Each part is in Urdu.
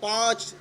5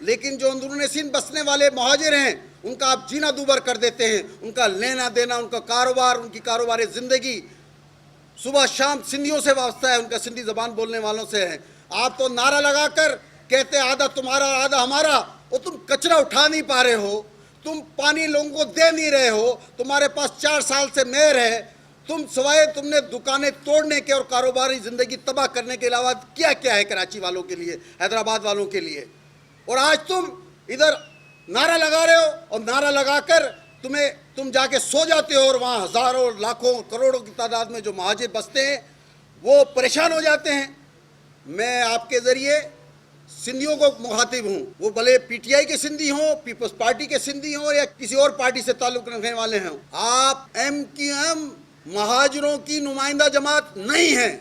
لیکن جو اندرون سندھ بسنے والے مہاجر ہیں ان کا آپ جینا دوبر کر دیتے ہیں، ان کا لینا دینا، ان کا کاروبار، ان کی کاروبار زندگی صبح شام سندھیوں سے وابستہ ہے، ان کا سندھی زبان بولنے والوں سے ہے۔ آپ تو نعرہ لگا کر کہتے آدھا تمہارا آدھا ہمارا، اور تم کچرا اٹھا نہیں پا رہے ہو، تم پانی لوگوں کو دے نہیں رہے ہو، تمہارے پاس 4 سال سے مہر ہے، تم سوائے تم نے دکانیں توڑنے کے اور کاروباری زندگی تباہ کرنے کے علاوہ کیا کیا ہے کراچی والوں کے لیے، حیدرآباد والوں کے لیے؟ اور آج تم ادھر نعرہ لگا رہے ہو، اور نعرہ لگا کر تم جا کے سو جاتے ہو، اور وہاں ہزاروں لاکھوں کروڑوں کی تعداد میں جو مہاجر بستے ہیں وہ پریشان ہو جاتے ہیں۔ میں آپ کے ذریعے سندھیوں کو مخاطب ہوں، وہ بھلے پی ٹی آئی کے سندھی ہوں، پیپلز پارٹی کے سندھی ہوں، یا کسی اور پارٹی سے تعلق رکھنے والے ہوں، آپ ایم کیو ایم مہاجروں کی نمائندہ جماعت نہیں ہیں۔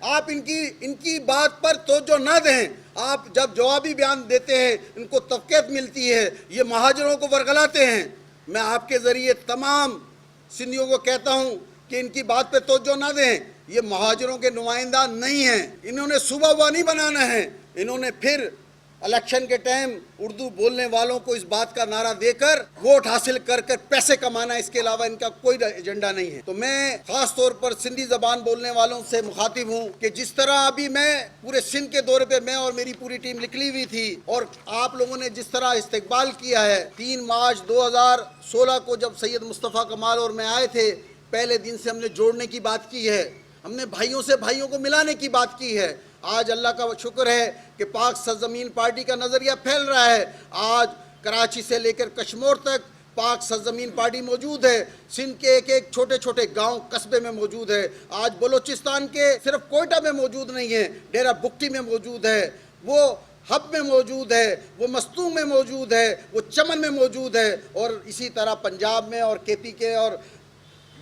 آپ ان کی بات پر توجہ نہ دیں۔ آپ جب جوابی بیان دیتے ہیں ان کو توقیت ملتی ہے، یہ مہاجروں کو ورگلاتے ہیں۔ میں آپ کے ذریعے تمام سندھیوں کو کہتا ہوں کہ ان کی بات پہ توجہ نہ دیں، یہ مہاجروں کے نمائندہ نہیں ہیں، انہوں نے صوبہ ہوا نہیں بنانا ہے، انہوں نے پھر الیکشن کے ٹائم اردو بولنے والوں کو اس بات کا نعرہ دے کر ووٹ حاصل کر پیسے کمانا، اس کے علاوہ ان کا کوئی ایجنڈا نہیں ہے۔ تو میں خاص طور پر سندھی زبان بولنے والوں سے مخاطب ہوں کہ جس طرح ابھی میں پورے سندھ کے دورے پہ میں اور میری پوری ٹیم نکلی ہوئی تھی، اور آپ لوگوں نے جس طرح استقبال کیا ہے، 3 مارچ 2016 کو جب سید مصطفیٰ کمال اور میں آئے تھے، پہلے دن سے ہم نے جوڑنے کی بات کی ہے، ہم نے بھائیوں سے بھائیوں کو ملانے کی بات کی ہے۔ آج اللہ کا شکر ہے کہ پاک سرزمین پارٹی کا نظریہ پھیل رہا ہے۔ آج کراچی سے لے کر کشمور تک پاک سرزمین پارٹی موجود ہے، سندھ کے ایک چھوٹے چھوٹے گاؤں قصبے میں موجود ہے۔ آج بلوچستان کے صرف کوئٹہ میں موجود نہیں ہے، ڈیرہ بگٹی میں موجود ہے، وہ ہب میں موجود ہے، وہ مستونگ میں موجود ہے، وہ چمن میں موجود ہے، اور اسی طرح پنجاب میں اور کے پی کے اور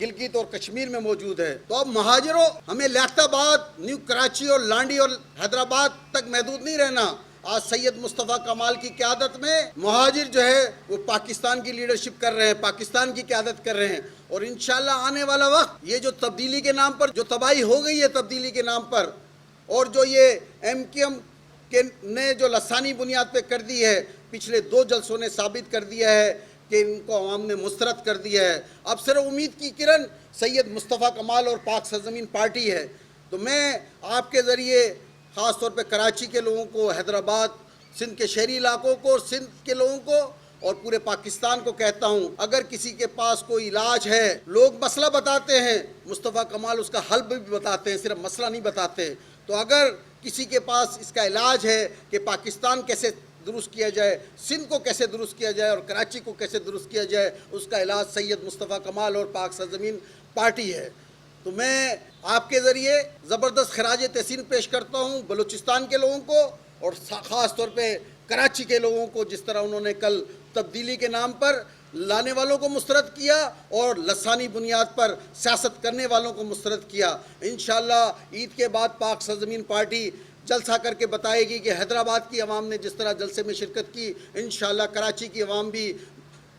گلگت اور کشمیر میں موجود ہے۔ تو اب مہاجروں ہمیں لیاقت آباد، نیو کراچی اور لانڈی اور حیدرآباد تک محدود نہیں رہنا۔ آج سید مصطفیٰ کمال کی قیادت میں مہاجر جو ہے وہ پاکستان کی لیڈرشپ کر رہے ہیں، پاکستان کی قیادت کر رہے ہیں، اور انشاءاللہ آنے والا وقت یہ جو تبدیلی کے نام پر جو تباہی ہو گئی ہے، تبدیلی کے نام پر، اور جو یہ ایم کیو ایم نے جو لسانی بنیاد پہ کر دی ہے، پچھلے 2 جلسوں نے ثابت کر دیا ہے کہ ان کو عوام نے مسترد کر دیا ہے۔ اب صرف امید کی کرن سید مصطفیٰ کمال اور پاک سرزمین پارٹی ہے۔ تو میں آپ کے ذریعے خاص طور پہ کراچی کے لوگوں کو، حیدرآباد، سندھ کے شہری علاقوں کو، سندھ کے لوگوں کو اور پورے پاکستان کو کہتا ہوں، اگر کسی کے پاس کوئی علاج ہے، لوگ مسئلہ بتاتے ہیں، مصطفیٰ کمال اس کا حل بھی بتاتے ہیں، صرف مسئلہ نہیں بتاتے۔ تو اگر کسی کے پاس اس کا علاج ہے کہ پاکستان کیسے درست کیا جائے، سندھ کو کیسے درست کیا جائے اور کراچی کو کیسے درست کیا جائے، اس کا علاج سید مصطفیٰ کمال اور پاک سرزمین پارٹی ہے۔ تو میں آپ کے ذریعے زبردست خراج تحسین پیش کرتا ہوں بلوچستان کے لوگوں کو، اور خاص طور پہ کراچی کے لوگوں کو، جس طرح انہوں نے کل تبدیلی کے نام پر لانے والوں کو مسترد کیا اور لسانی بنیاد پر سیاست کرنے والوں کو مسترد کیا۔ انشاءاللہ عید کے بعد پاک سرزمین پارٹی جلسہ کر کے بتائے گی کہ حیدرآباد کی عوام نے جس طرح جلسے میں شرکت کی، انشاءاللہ کراچی کی عوام بھی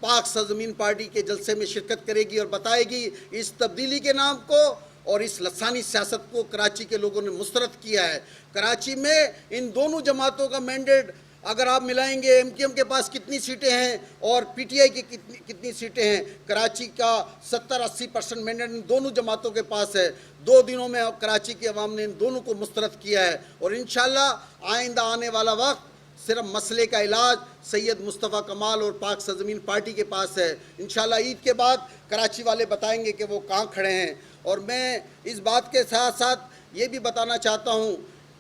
پاک سرزمین پارٹی کے جلسے میں شرکت کرے گی اور بتائے گی اس تبدیلی کے نام کو اور اس لسانی سیاست کو کراچی کے لوگوں نے مسترد کیا ہے۔ کراچی میں ان دونوں جماعتوں کا مینڈیٹ اگر آپ ملائیں گے، ایم کیو ایم کے پاس کتنی سیٹیں ہیں اور پی ٹی آئی کی کتنی سیٹیں ہیں، کراچی کا 70-80% مینڈیٹ ان دونوں جماعتوں کے پاس ہے۔ 2 دنوں میں کراچی کی عوام نے ان دونوں کو مسترد کیا ہے، اور انشاءاللہ آئندہ آنے والا وقت صرف مسئلے کا علاج سید مصطفیٰ کمال اور پاک سرزمین پارٹی کے پاس ہے۔ انشاءاللہ عید کے بعد کراچی والے بتائیں گے کہ وہ کہاں کھڑے ہیں۔ اور میں اس بات کے ساتھ ساتھ یہ بھی بتانا چاہتا ہوں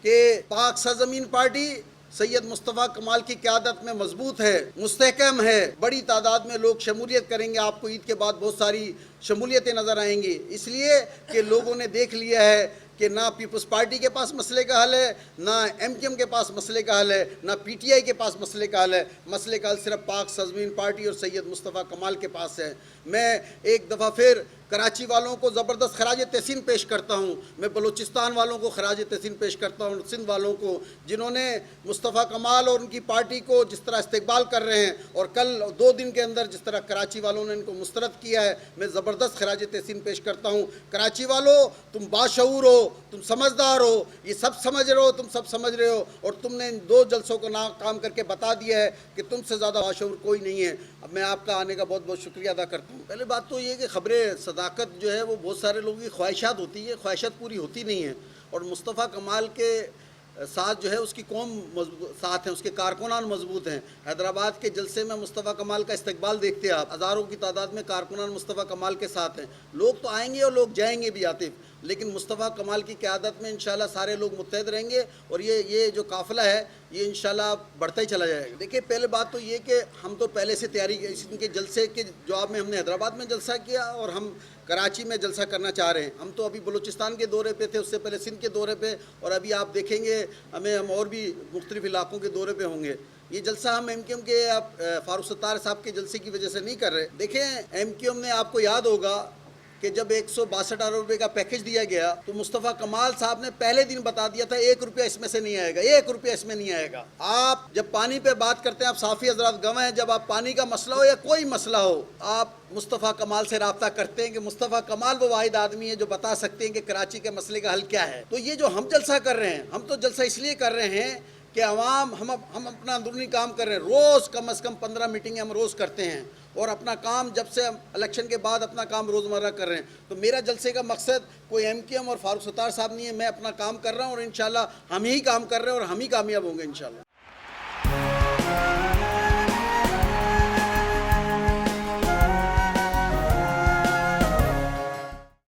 کہ پاک سرزمین پارٹی سید مصطفیٰ کمال کی قیادت میں مضبوط ہے، مستحکم ہے، بڑی تعداد میں لوگ شمولیت کریں گے۔ آپ کو عید کے بعد بہت ساری شمولیتیں نظر آئیں گی، اس لیے کہ لوگوں نے دیکھ لیا ہے کہ نہ پیپلز پارٹی کے پاس مسئلے کا حل ہے، نہ ایم کیو ایم کے پاس مسئلے کا حل ہے، نہ پی ٹی آئی کے پاس مسئلے کا حل ہے۔ مسئلے کا حل صرف پاک سرزمین پارٹی اور سید مصطفیٰ کمال کے پاس ہے۔ میں ایک دفعہ پھر کراچی والوں کو زبردست خراج تحسین پیش کرتا ہوں، میں بلوچستان والوں کو خراج تحسین پیش کرتا ہوں، سندھ والوں کو جنہوں نے مصطفیٰ کمال اور ان کی پارٹی کو جس طرح استقبال کر رہے ہیں اور کل 2 دن کے اندر جس طرح کراچی والوں نے ان کو مسترد کیا ہے، میں زبردست خراج تحسین پیش کرتا ہوں۔ کراچی والوں، تم باشعور ہو، تم سمجھدار ہو، یہ سب سمجھ رہے ہو، تم سب سمجھ رہے ہو، اور تم نے ان 2 جلسوں کو ناکام کر کے بتا دیا ہے کہ تم سے زیادہ باشعور کوئی نہیں ہے۔ اب میں آپ کا آنے کا بہت بہت شکریہ ادا کرتا ہوں۔ پہلے بات تو یہ کہ خبریں صداقت جو ہے وہ بہت سارے لوگوں کی خواہشات ہوتی ہے، خواہشات پوری ہوتی نہیں ہیں، اور مصطفیٰ کمال کے ساتھ جو ہے اس کی قوم ساتھ ہیں، اس کے کارکنان مضبوط ہیں۔ حیدرآباد کے جلسے میں مصطفیٰ کمال کا استقبال دیکھتے ہیں آپ، ہزاروں کی تعداد میں کارکنان مصطفیٰ کمال کے ساتھ ہیں۔ لوگ تو آئیں گے اور لوگ جائیں گے بھی عاطف، لیکن مصطفیٰ کمال کی قیادت میں انشاءاللہ سارے لوگ متحد رہیں گے، اور یہ جو قافلہ ہے یہ انشاءاللہ بڑھتا ہی چلا جائے گا۔ دیکھیے پہلے بات تو یہ کہ ہم تو پہلے سے تیاری ان کے جلسے کے جواب میں ہم نے حیدرآباد میں جلسہ کیا اور ہم کراچی میں جلسہ کرنا چاہ رہے ہیں۔ ہم تو ابھی بلوچستان کے دورے پہ تھے، اس سے پہلے سندھ کے دورے پہ، اور ابھی آپ دیکھیں گے ہم اور بھی مختلف علاقوں کے دورے پہ ہوں گے۔ یہ جلسہ ہم ایم کیو ایم کے فاروق ستار صاحب کے جلسے کی وجہ سے نہیں کر رہے۔ دیکھیں ایم کیو ایم نے، آپ کو یاد ہوگا کہ جب 162 ارب روپے کا پیکج دیا گیا تو مصطفیٰ کمال صاحب نے پہلے دن بتا دیا تھا 1 روپیہ اس میں سے نہیں آئے گا، 1 روپیہ اس میں نہیں آئے گا۔ آپ جب پانی پہ بات کرتے ہیں، آپ صحافی حضرات گواہ ہیں، جب آپ پانی کا مسئلہ ہو یا کوئی مسئلہ ہو، آپ مصطفیٰ کمال سے رابطہ کرتے ہیں کہ مصطفیٰ کمال وہ واحد آدمی ہے جو بتا سکتے ہیں کہ کراچی کے مسئلے کا حل کیا ہے۔ تو یہ جو ہم جلسہ کر رہے ہیں، ہم تو جلسہ اس لیے کر رہے ہیں کہ عوام، ہم اپنا اندرونی کام کر رہے ہیں، روز کم از کم 15 میٹنگیں ہم روز کرتے ہیں، اور اپنا کام جب سے الیکشن کے بعد اپنا کام روزمرہ کر رہے ہیں۔ تو میرا جلسے کا مقصد کوئی ایم کیو ایم اور فاروق ستار صاحب نہیں ہے، میں اپنا کام کر رہا ہوں، اور انشاءاللہ ہم ہی کام کر رہے ہیں اور ہم ہی کامیاب ہوں گے انشاءاللہ۔